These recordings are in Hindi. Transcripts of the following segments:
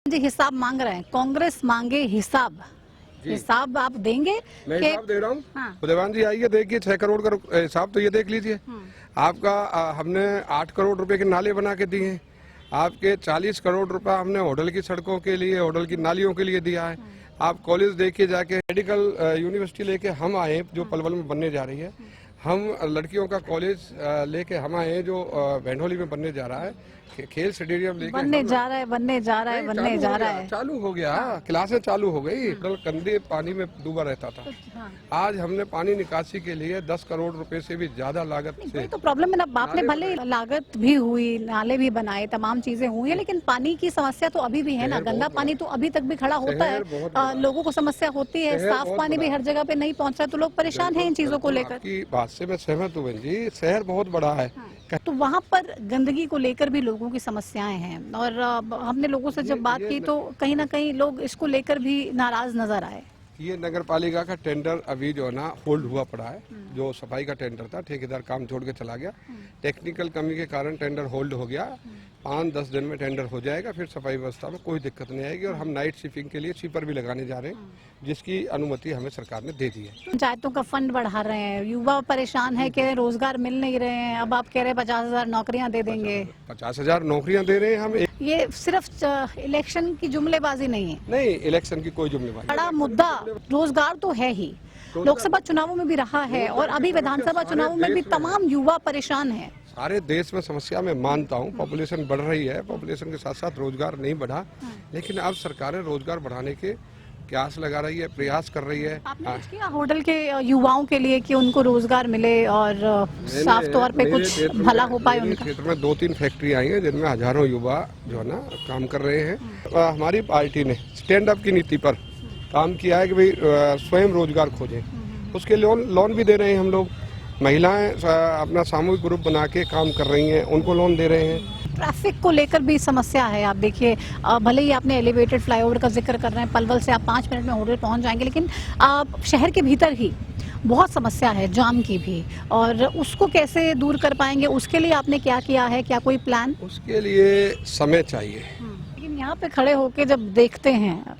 जी हिसाब मांग रहे हैं, कांग्रेस मांगे हिसाब। हिसाब आप देंगे? मैं हिसाब दे रहा हूँ। हाँ। उदयवान जी आइए, देखिए 6 करोड़ का हिसाब तो ये देख लीजिए। आपका हमने 8 करोड़ रुपए के नाले बना के दिए हैं। आपके 40 करोड़ रुपए हमने होटल की सड़कों के लिए, होटल की नालियों के लिए दिया है। आप कॉलेज देखिए जाके, मेडिकल यूनिवर्सिटी लेके हम आए जो पलवल में बनने जा रही है। हम लड़कियों का कॉलेज लेके हम आए जो भैंडोली में बनने जा रहा है। खेल स्टेडियम लेके बनने जा रहा है, बनने जा रहा है, बनने जा रहा है। चालू हो गया, क्लासें चालू हो गई। गंदे पानी में डूबा रहता था। आज हमने पानी निकासी के लिए 10 करोड़ रुपए से भी ज्यादा लागत से। तो प्रॉब्लम है ना, बाप ने भले लागत भी हुई, नाले भी बनाए, तमाम चीजें हुई है, लेकिन पानी की समस्या तो अभी भी है ना। गंदा पानी तो अभी तक भी खड़ा होता है, लोगों को समस्या होती है। साफ पानी भी हर जगह पे नहीं पहुंच रहा, तो लोग परेशान हैं इन चीजों को लेकर। आपकी बात से मैं सहमत हूँ बहन जी, शहर बहुत बड़ा है। तो वहाँ पर गंदगी को लेकर भी लोगों की समस्याएं हैं, और हमने लोगों से जब बात की तो कहीं ना कहीं लोग इसको लेकर भी नाराज नजर आए। ये नगर पालिका का टेंडर अभी जो है ना होल्ड हुआ पड़ा है। जो सफाई का टेंडर था, ठेकेदार काम छोड़ के चला गया। टेक्निकल कमी के कारण टेंडर होल्ड हो गया। 5-10 दिन में टेंडर हो जाएगा, फिर सफाई व्यवस्था में कोई दिक्कत नहीं आएगी। और हम नाइट शिफ्टिंग के लिए स्वीपर भी लगाने जा रहे हैं, जिसकी अनुमति हमें सरकार ने दे दी है। पंचायतों का फंड बढ़ा रहे हैं, युवा परेशान है कि रोजगार मिल नहीं रहे हैं। अब आप कह रहे हैं 50,000 नौकरियां दे देंगे। 50,000 नौकरियां दे रहे हैं हम। ये सिर्फ इलेक्शन की जुमलेबाजी नहीं है। नहीं, इलेक्शन की कोई जुमलेबाजी। बड़ा मुद्दा रोजगार तो है ही, लोकसभा चुनावों में भी रहा है, और अभी विधानसभा चुनावों में भी तमाम युवा परेशान है। सारे देश में समस्या मैं मानता हूँ, पॉपुलेशन बढ़ रही है, पॉपुलेशन के साथ साथ रोजगार नहीं बढ़ा। लेकिन अब सरकारें रोजगार बढ़ाने के प्रयास लगा रही है, प्रयास कर रही है। आपने कुछ किया होटल के युवाओं के लिए कि उनको रोजगार मिले और साफ तौर पे कुछ भला हो पाए उनका? क्षेत्र में 2-3 फैक्ट्री आई हैं जिनमें हजारों युवा जो है ना काम कर रहे हैं। हमारी पार्टी ने स्टैंड अप की नीति पर काम किया है कि भाई स्वयं रोजगार खोजें। उसके लोन भी दे रहे हैं हम लोग। महिलाएं अपना सामूहिक ग्रुप बना के काम कर रही हैं, उनको लोन दे रहे हैं। ट्रैफिक को लेकर भी समस्या है। आप देखिए, भले ही आपने एलिवेटेड फ्लाईओवर का जिक्र कर रहे हैं, पलवल से आप 5 मिनट में होटल पहुंच जाएंगे, लेकिन शहर के भीतर ही बहुत समस्या है जाम की भी, और उसको कैसे दूर कर पाएंगे? उसके लिए आपने क्या किया है, क्या कोई प्लान? उसके लिए समय चाहिए। लेकिन यहाँ पे खड़े होके जब देखते हैं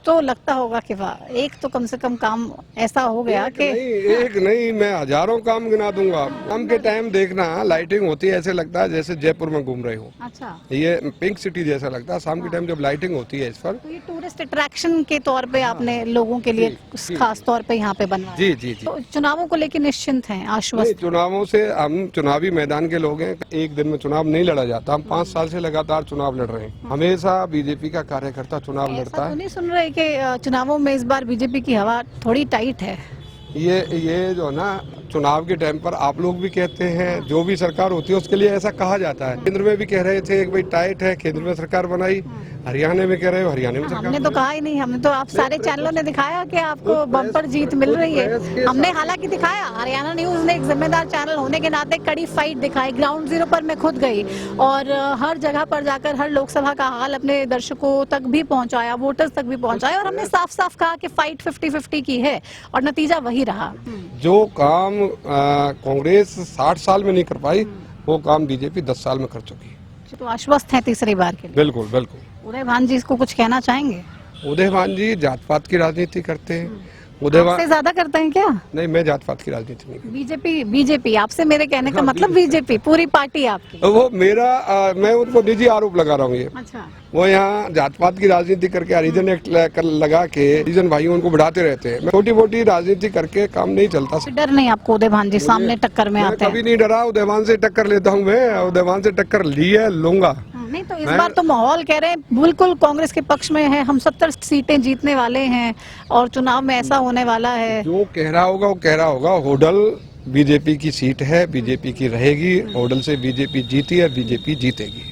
तो लगता होगा कि वाह, एक तो कम से कम काम ऐसा हो गया कि एक नहीं, मैं हजारों काम गिना दूंगा। शाम के टाइम देखना, लाइटिंग होती है, ऐसे लगता है जैसे जयपुर में घूम रहे हो। अच्छा, ये पिंक सिटी जैसा लगता है शाम के टाइम जब लाइटिंग होती है इस पर। तो ये टूरिस्ट अट्रैक्शन के तौर पे आपने लोगों के लिए खास तौर पे यहाँ पे बनवाया? जी जी जी। तो चुनावों को लेकर निश्चिंत हैं, आश्वस्त? चुनावों से हम चुनावी मैदान के लोग हैं। एक दिन में चुनाव नहीं लड़ा जाता। हम 5 साल से लगातार चुनाव लड़ रहे हैं। हमेशा बीजेपी का कार्यकर्ता चुनाव लड़ता है। नहीं सुन रहे कि चुनावों में इस बार बीजेपी की हवा थोड़ी टाइट है? ये जो है ना, चुनाव के टाइम पर आप लोग भी कहते हैं, जो भी सरकार होती है उसके लिए ऐसा कहा जाता है। केंद्र में भी कह रहे थे कि भाई टाइट है, केंद्र में सरकार बनाई। हरियाणा में कह रहे हो, हरियाणा में सरकार हमने तो कहा ही नहीं। हमने तो, आप सारे चैनलों ने दिखाया कि आपको बम्पर जीत मिल रही है। हमने हालांकि दिखाया, हरियाणा न्यूज ने एक जिम्मेदार चैनल होने के नाते कड़ी फाइट दिखाई। ग्राउंड जीरो पर मैं खुद गई और हर जगह पर जाकर हर लोकसभा का हाल अपने दर्शकों तक भी पहुंचाया, वोटर्स तक भी पहुंचाया, और हमने साफ साफ कहा कि फाइट 50-50 की है, और नतीजा वही रहा। जो काम कांग्रेस 60 साल में नहीं कर पाई, वो काम बीजेपी 10 साल में कर चुकी है। तो आश्वस्त हैं तीसरी बार के लिए? बिल्कुल बिल्कुल। उदयभान जी इसको कुछ कहना चाहेंगे? उदयभान जी जात पात की राजनीति करते हैं। आपसे ज्यादा करते हैं क्या? नहीं, मैं जात पात की राजनीति नहीं करता। बीजेपी आपसे, मेरे कहने का मतलब बीजेपी पूरी पार्टी आपकी? वो मेरा मैं उनको निजी आरोप लगा रहा हूँ ये। अच्छा। वो यहाँ जात पात की राजनीति करके हरिजन एक्ट लगा के हरिजन भाइयों उनको बढ़ाते रहते हैं। छोटी मोटी राजनीति करके काम नहीं चलता। डर नहीं आपको उदयभान जी सामने टक्कर में आते हैं? कभी नहीं डरा। उदयभान से टक्कर लेता हूँ मैं, उदयभान से टक्कर ली है, लूंगा। नहीं तो इस बार तो माहौल कह रहे हैं बिल्कुल कांग्रेस के पक्ष में है। हम 70 सीटें जीतने वाले हैं और चुनाव में ऐसा होने वाला है। जो कह रहा होगा वो कह रहा होगा। होडल बीजेपी की सीट है, बीजेपी की रहेगी। होडल से बीजेपी जीती है, बीजेपी जीतेगी।